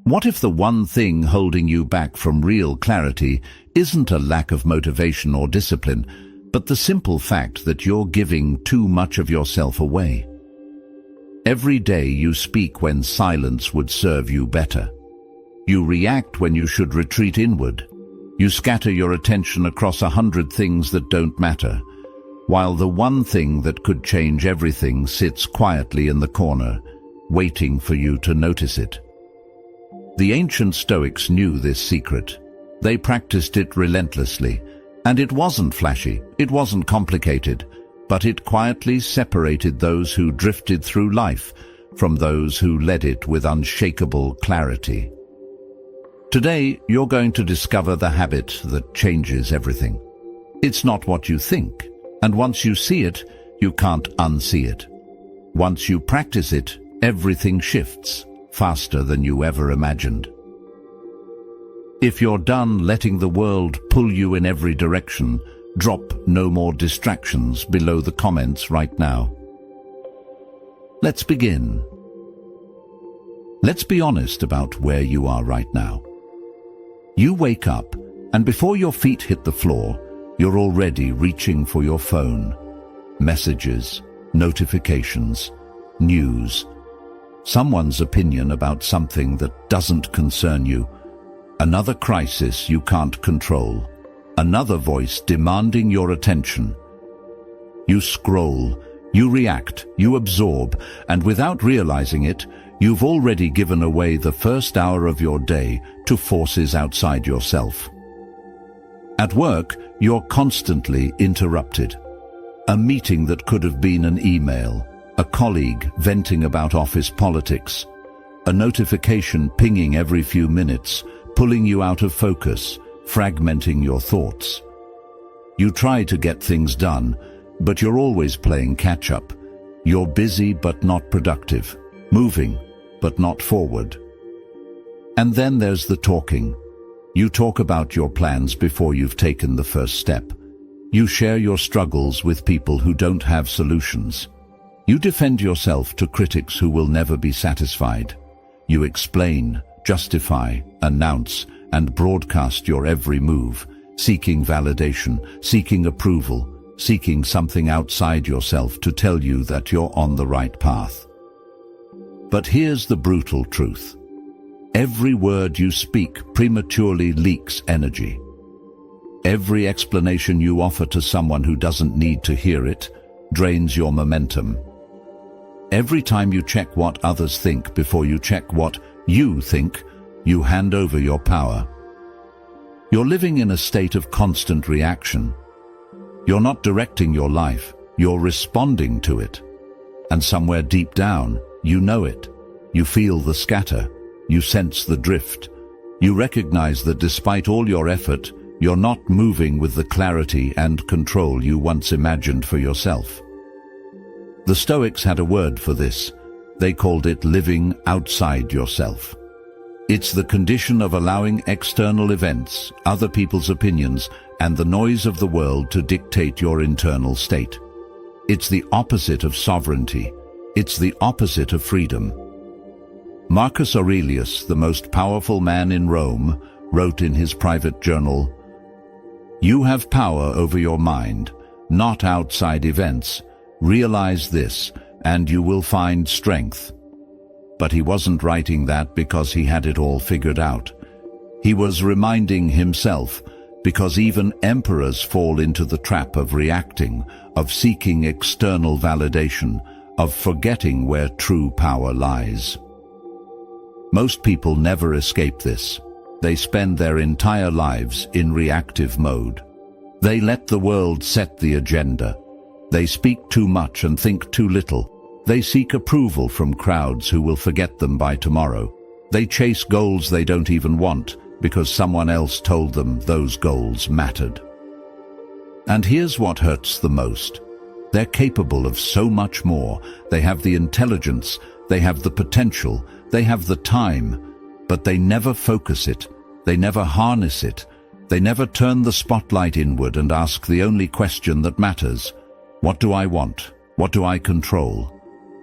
What if the one thing holding you back from real clarity isn't a lack of motivation or discipline, but the simple fact that you're giving too much of yourself away? Every day you speak when silence would serve you better. You react when you should retreat inward. You scatter your attention across 100 things that don't matter, while the one thing that could change everything sits quietly in the corner, waiting for you to notice it. The ancient Stoics knew this secret. They practiced it relentlessly, and it wasn't flashy, it wasn't complicated, but it quietly separated those who drifted through life from those who led it with unshakable clarity. Today, you're going to discover the habit that changes everything. It's not what you think, and once you see it, you can't unsee it. Once you practice it, everything shifts faster than you ever imagined. If you're done letting the world pull you in every direction, drop "no more distractions" below the comments right now. Let's begin. Let's be honest about where you are right now. You wake up, and before your feet hit the floor, you're already reaching for your phone. Messages, notifications, news, someone's opinion about something that doesn't concern you, another crisis you can't control, another voice demanding your attention. You scroll, you react, you absorb, and without realizing it, you've already given away the first hour of your day to forces outside yourself. At work, you're constantly interrupted. A meeting that could have been an email, a colleague venting about office politics, a notification pinging every few minutes, pulling you out of focus, fragmenting your thoughts. You try to get things done, but you're always playing catch-up. You're busy but not productive, moving but not forward. And then there's the talking. You talk about your plans before you've taken the first step. You share your struggles with people who don't have solutions. You defend yourself to critics who will never be satisfied. You explain, justify, announce, and broadcast your every move, seeking validation, seeking approval, seeking something outside yourself to tell you that you're on the right path. But here's the brutal truth. Every word you speak prematurely leaks energy. Every explanation you offer to someone who doesn't need to hear it drains your momentum. Every time you check what others think before you check what you think, you hand over your power. You're living in a state of constant reaction. You're not directing your life, you're responding to it. And somewhere deep down, you know it. You feel the scatter. You sense the drift. You recognize that despite all your effort, you're not moving with the clarity and control you once imagined for yourself. The Stoics had a word for this. They called it living outside yourself. It's the condition of allowing external events, other people's opinions, and the noise of the world to dictate your internal state. It's the opposite of sovereignty. It's the opposite of freedom. Marcus Aurelius, the most powerful man in Rome, wrote in his private journal, "You have power over your mind, not outside events. Realize this, and you will find strength." But he wasn't writing that because he had it all figured out. He was reminding himself, because even emperors fall into the trap of reacting, of seeking external validation, of forgetting where true power lies. Most people never escape this. They spend their entire lives in reactive mode. They let the world set the agenda. They speak too much and think too little. They seek approval from crowds who will forget them by tomorrow. They chase goals they don't even want because someone else told them those goals mattered. And here's what hurts the most. They're capable of so much more. They have the intelligence, they have the potential, they have the time, but they never focus it. They never harness it. They never turn the spotlight inward and ask the only question that matters. What do I want? What do I control?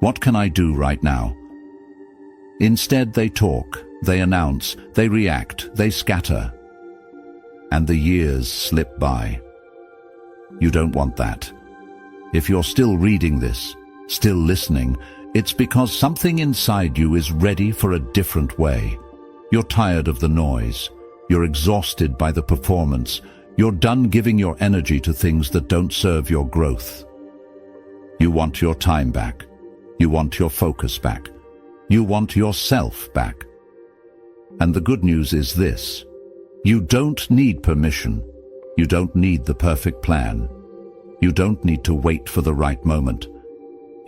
What can I do right now? Instead, they talk, they announce, they react, they scatter. And the years slip by. You don't want that. If you're still reading this, still listening, it's because something inside you is ready for a different way. You're tired of the noise. You're exhausted by the performance. You're done giving your energy to things that don't serve your growth. You want your time back. You want your focus back. You want yourself back. And the good news is this: you don't need permission. You don't need the perfect plan. You don't need to wait for the right moment.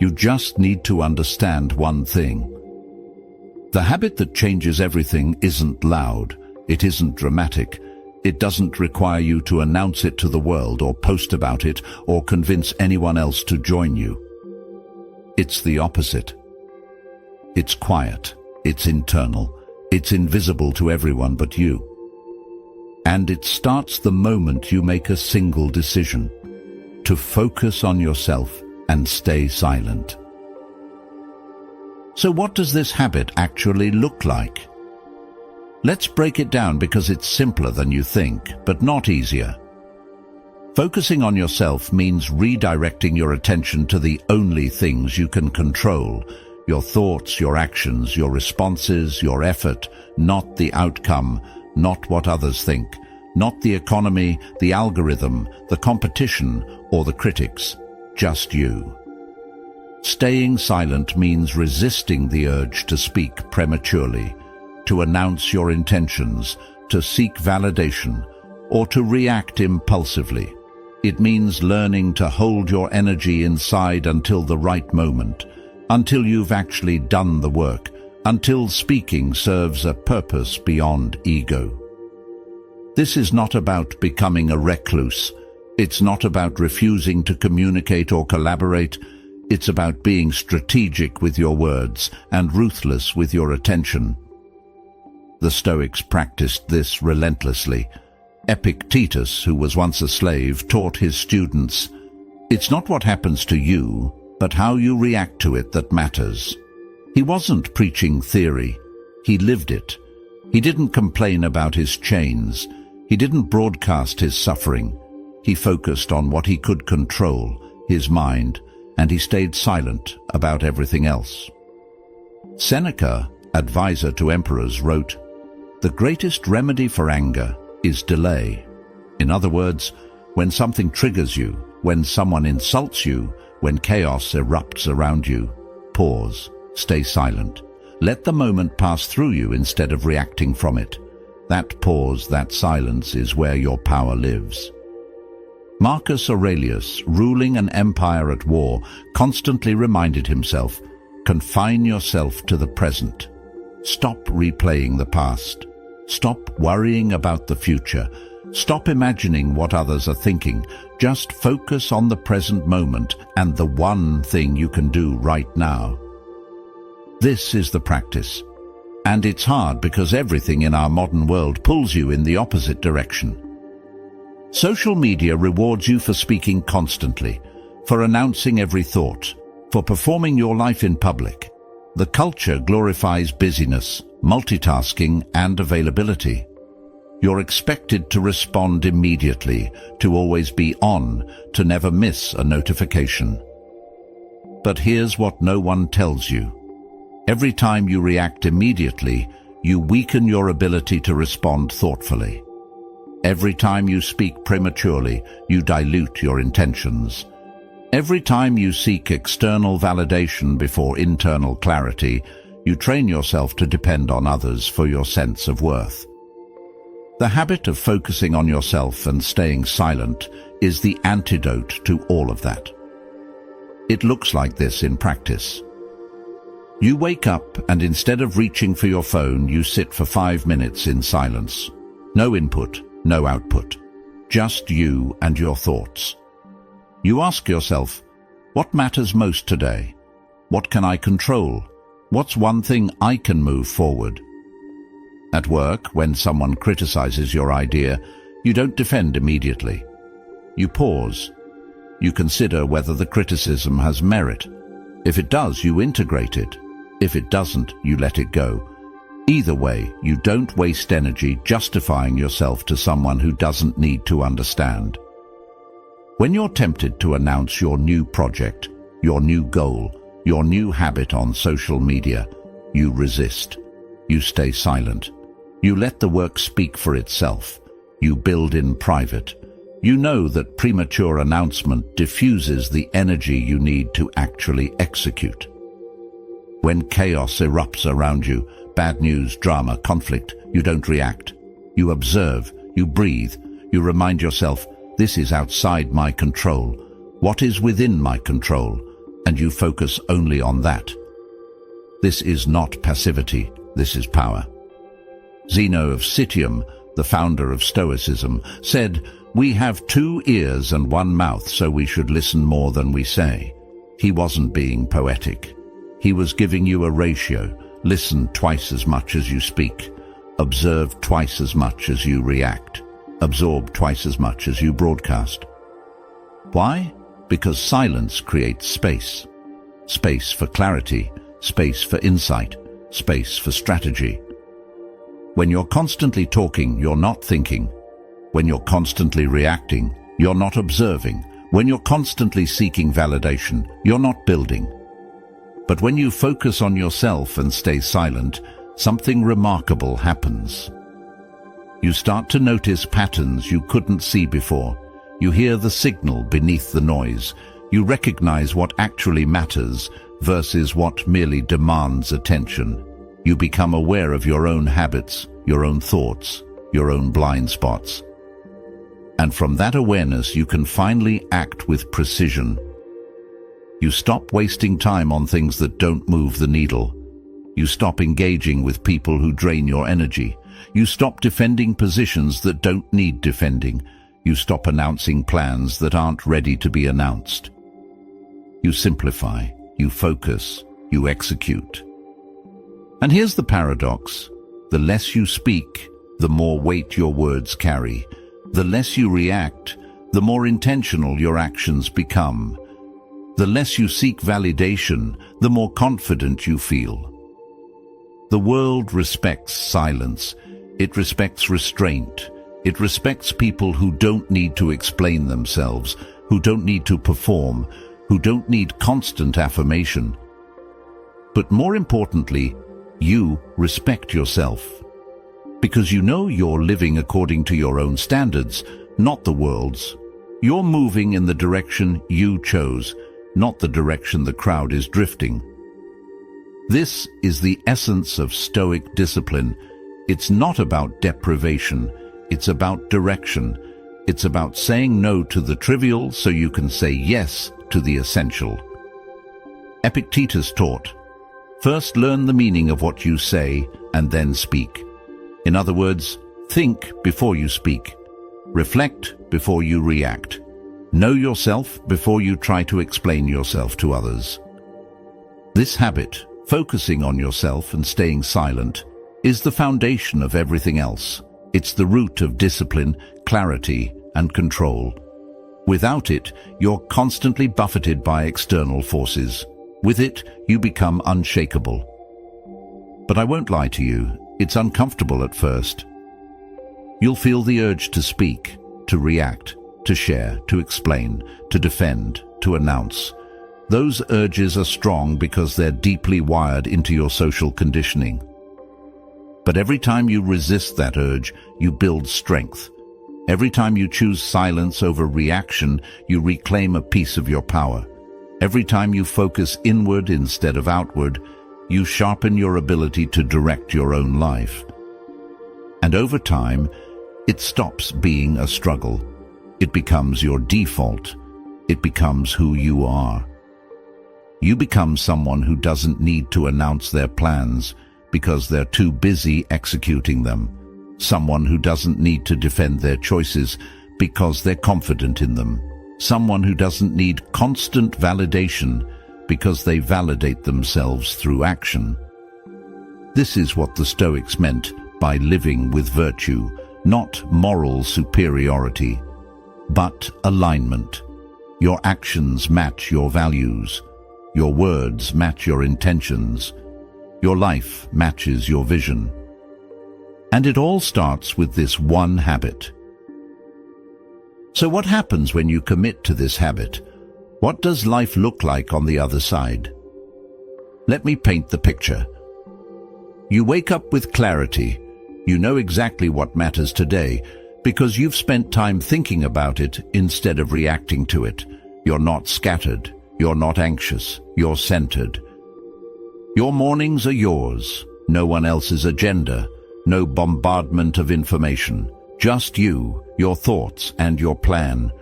You just need to understand one thing. The habit that changes everything isn't loud. It isn't dramatic. It doesn't require you to announce it to the world or post about it or convince anyone else to join you. It's the opposite. It's quiet. It's internal. It's invisible to everyone but you. And it starts the moment you make a single decision: to focus on yourself and stay silent. So what does this habit actually look like? Let's break it down because it's simpler than you think, but not easier. Focusing on yourself means redirecting your attention to the only things you can control: your thoughts, your actions, your responses, your effort, not the outcome, not what others think, not the economy, the algorithm, the competition, or the critics, just you. Staying silent means resisting the urge to speak prematurely, to announce your intentions, to seek validation, or to react impulsively. It means learning to hold your energy inside until the right moment, until you've actually done the work, until speaking serves a purpose beyond ego. This is not about becoming a recluse. It's not about refusing to communicate or collaborate. It's about being strategic with your words and ruthless with your attention. The Stoics practiced this relentlessly. Epictetus, who was once a slave, taught his students, "It's not what happens to you, but how you react to it that matters." He wasn't preaching theory. He lived it. He didn't complain about his chains. He didn't broadcast his suffering. He focused on what he could control, his mind, and he stayed silent about everything else. Seneca, advisor to emperors, wrote, "The greatest remedy for anger is delay." In other words, when something triggers you, when someone insults you, when chaos erupts around you, pause, stay silent. Let the moment pass through you instead of reacting from it. That pause, that silence is where your power lives. Marcus Aurelius, ruling an empire at war, constantly reminded himself, confine yourself to the present. Stop replaying the past. Stop worrying about the future. Stop imagining what others are thinking. Just focus on the present moment and the one thing you can do right now. This is the practice. And it's hard because everything in our modern world pulls you in the opposite direction. Social media rewards you for speaking constantly, for announcing every thought, for performing your life in public. The culture glorifies busyness, multitasking, and availability. You're expected to respond immediately, to always be on, to never miss a notification. But here's what no one tells you. Every time you react immediately, you weaken your ability to respond thoughtfully. Every time you speak prematurely, you dilute your intentions. Every time you seek external validation before internal clarity, you train yourself to depend on others for your sense of worth. The habit of focusing on yourself and staying silent is the antidote to all of that. It looks like this in practice. You wake up and instead of reaching for your phone, you sit for 5 minutes in silence. No input, no output. Just you and your thoughts. You ask yourself, what matters most today? What can I control? What's one thing I can move forward? At work, when someone criticizes your idea, you don't defend immediately. You pause. You consider whether the criticism has merit. If it does, you integrate it. If it doesn't, you let it go. Either way, you don't waste energy justifying yourself to someone who doesn't need to understand. When you're tempted to announce your new project, your new goal, your new habit on social media, you resist. You stay silent. You let the work speak for itself. You build in private. You know that premature announcement diffuses the energy you need to actually execute. When chaos erupts around you, bad news, drama, conflict, you don't react. You observe, you breathe, you remind yourself, this is outside my control. What is within my control? And you focus only on that. This is not passivity, this is power. Zeno of Citium, the founder of Stoicism, said, "We have 2 ears and 1 mouth, so we should listen more than we say." He wasn't being poetic. He was giving you a ratio. Listen twice as much as you speak. Observe twice as much as you react. Absorb twice as much as you broadcast. Why? Because silence creates space. Space for clarity, space for insight, space for strategy. When you're constantly talking, you're not thinking. When you're constantly reacting, you're not observing. When you're constantly seeking validation, you're not building. But when you focus on yourself and stay silent, something remarkable happens. You start to notice patterns you couldn't see before. You hear the signal beneath the noise. You recognize what actually matters versus what merely demands attention. You become aware of your own habits, your own thoughts, your own blind spots. And from that awareness, you can finally act with precision. You stop wasting time on things that don't move the needle. You stop engaging with people who drain your energy. You stop defending positions that don't need defending. You stop announcing plans that aren't ready to be announced. You simplify, you focus, you execute. And here's the paradox. The less you speak, the more weight your words carry. The less you react, the more intentional your actions become. The less you seek validation, the more confident you feel. The world respects silence. It respects restraint. It respects people who don't need to explain themselves, who don't need to perform, who don't need constant affirmation. But more importantly, you respect yourself. Because you know you're living according to your own standards, not the world's. You're moving in the direction you chose, not the direction the crowd is drifting. This is the essence of Stoic discipline. It's not about deprivation, it's about direction. It's about saying no to the trivial so you can say yes to the essential. Epictetus taught, first learn the meaning of what you say and then speak. In other words, think before you speak. Reflect before you react. Know yourself before you try to explain yourself to others. This habit, focusing on yourself and staying silent, is the foundation of everything else. It's the root of discipline, clarity, and control. Without it, you're constantly buffeted by external forces. With it, you become unshakable. But I won't lie to you, it's uncomfortable at first. You'll feel the urge to speak, to react, to share, to explain, to defend, to announce. Those urges are strong because they're deeply wired into your social conditioning. But every time you resist that urge, you build strength. Every time you choose silence over reaction, you reclaim a piece of your power. Every time you focus inward instead of outward, you sharpen your ability to direct your own life. And over time, it stops being a struggle. It becomes your default. It becomes who you are. You become someone who doesn't need to announce their plans because they're too busy executing them. Someone who doesn't need to defend their choices because they're confident in them. Someone who doesn't need constant validation because they validate themselves through action. This is what the Stoics meant by living with virtue, not moral superiority, but alignment. Your actions match your values. Your words match your intentions. Your life matches your vision. And it all starts with this one habit. So what happens when you commit to this habit? What does life look like on the other side? Let me paint the picture. You wake up with clarity. You know exactly what matters today because you've spent time thinking about it instead of reacting to it. You're not scattered. You're not anxious. You're centered. Your mornings are yours. No one else's agenda. No bombardment of information. Just you, your thoughts, and your plan.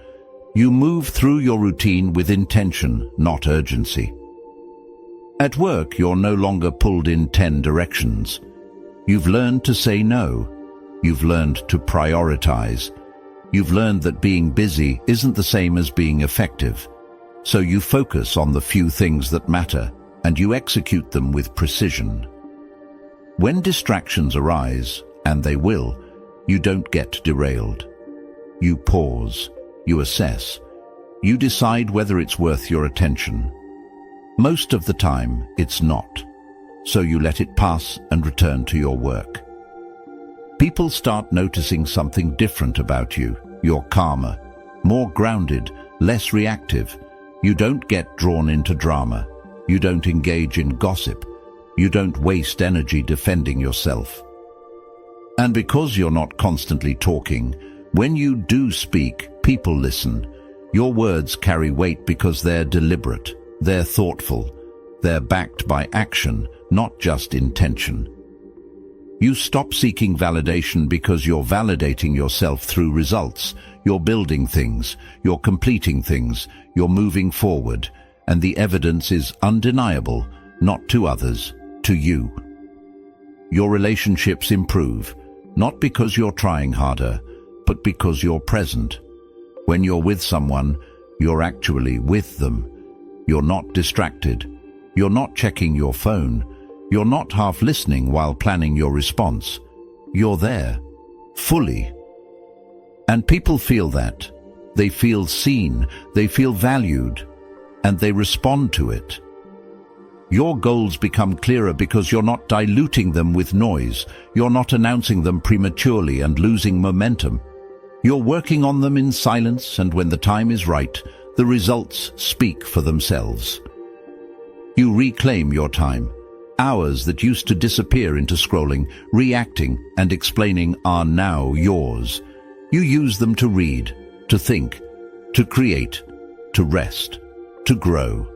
You move through your routine with intention, not urgency. At work, you're no longer pulled in 10 directions. You've learned to say no. You've learned to prioritize. You've learned that being busy isn't the same as being effective. So you focus on the few things that matter, and you execute them with precision. When distractions arise, and they will, you don't get derailed. You pause. You assess. You decide whether it's worth your attention. Most of the time, it's not. So you let it pass and return to your work. People start noticing something different about you. You're calmer, more grounded, less reactive. You don't get drawn into drama. You don't engage in gossip. You don't waste energy defending yourself. And because you're not constantly talking, when you do speak, people listen. Your words carry weight because they're deliberate, they're thoughtful, they're backed by action, not just intention. You stop seeking validation because you're validating yourself through results. You're building things, you're completing things, you're moving forward, and the evidence is undeniable, not to others, to you. Your relationships improve, not because you're trying harder, but because you're present. When you're with someone, you're actually with them. You're not distracted. You're not checking your phone. You're not half listening while planning your response. You're there, fully. And people feel that. They feel seen, they feel valued, and they respond to it. Your goals become clearer because you're not diluting them with noise. You're not announcing them prematurely and losing momentum. You're working on them in silence, and when the time is right, the results speak for themselves. You reclaim your time. Hours that used to disappear into scrolling, reacting, and explaining are now yours. You use them to read, to think, to create, to rest, to grow.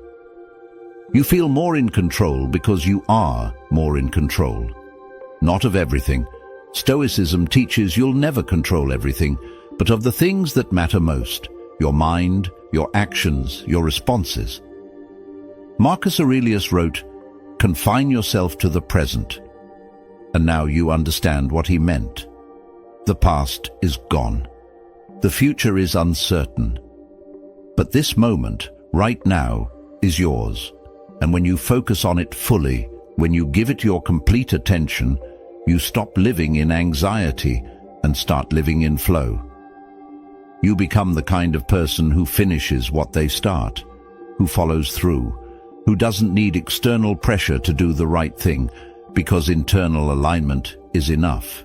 You feel more in control because you are more in control. Not of everything. Stoicism teaches you'll never control everything, but of the things that matter most: your mind, your actions, your responses. Marcus Aurelius wrote, "Confine yourself to the present." And now you understand what he meant. The past is gone. The future is uncertain. But this moment, right now, is yours. And when you focus on it fully, when you give it your complete attention, you stop living in anxiety and start living in flow. You become the kind of person who finishes what they start, who follows through, who doesn't need external pressure to do the right thing because internal alignment is enough.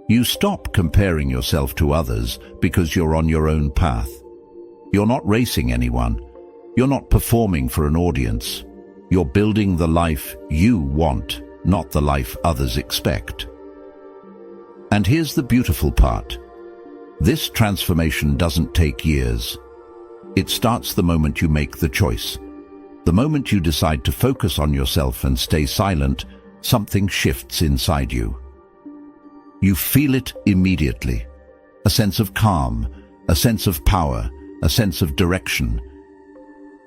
You stop comparing yourself to others because you're on your own path. You're not racing anyone. You're not performing for an audience. You're building the life you want, not the life others expect. And here's the beautiful part. This transformation doesn't take years. It starts the moment you make the choice. The moment you decide to focus on yourself and stay silent, something shifts inside you. You feel it immediately. A sense of calm, a sense of power, a sense of direction.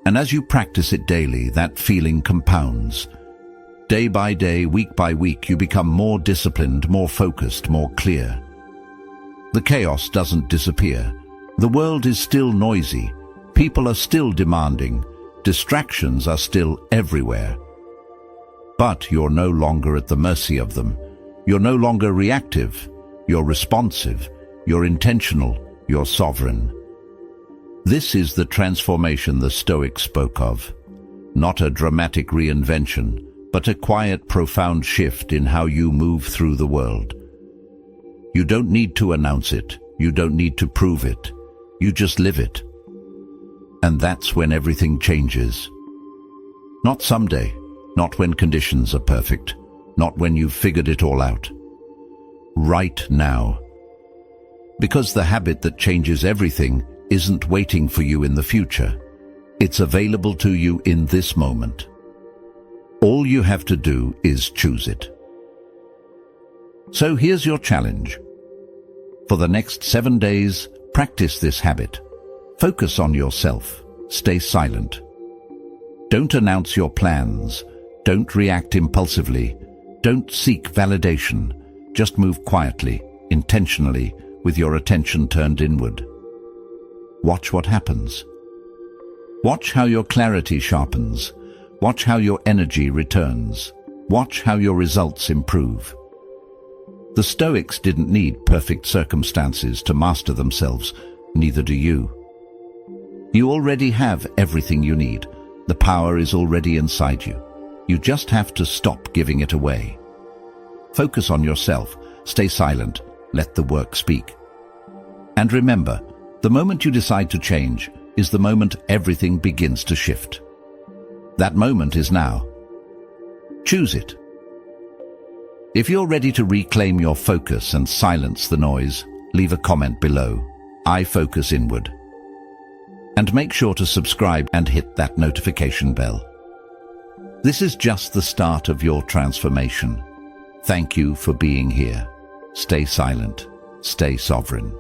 And as you practice it daily, that feeling compounds. Day by day, week by week, you become more disciplined, more focused, more clear. The chaos doesn't disappear. The world is still noisy. People are still demanding. Distractions are still everywhere. But you're no longer at the mercy of them. You're no longer reactive. You're responsive. You're intentional. You're sovereign. This is the transformation the Stoics spoke of. Not a dramatic reinvention, but a quiet, profound shift in how you move through the world. You don't need to announce it. You don't need to prove it. You just live it. And that's when everything changes. Not someday, not when conditions are perfect, not when you've figured it all out. Right now. Because the habit that changes everything isn't waiting for you in the future. It's available to you in this moment. All you have to do is choose it. So here's your challenge. For the next 7 days, practice this habit. Focus on yourself. Stay silent. Don't announce your plans. Don't react impulsively. Don't seek validation. Just move quietly, intentionally, with your attention turned inward. Watch what happens. Watch how your clarity sharpens. Watch how your energy returns. Watch how your results improve. The Stoics didn't need perfect circumstances to master themselves, neither do you. You already have everything you need. The power is already inside you. You just have to stop giving it away. Focus on yourself. Stay silent. Let the work speak. And remember, the moment you decide to change is the moment everything begins to shift. That moment is now. Choose it. If you're ready to reclaim your focus and silence the noise, leave a comment below. I focus inward. And make sure to subscribe and hit that notification bell. This is just the start of your transformation. Thank you for being here. Stay silent. Stay sovereign.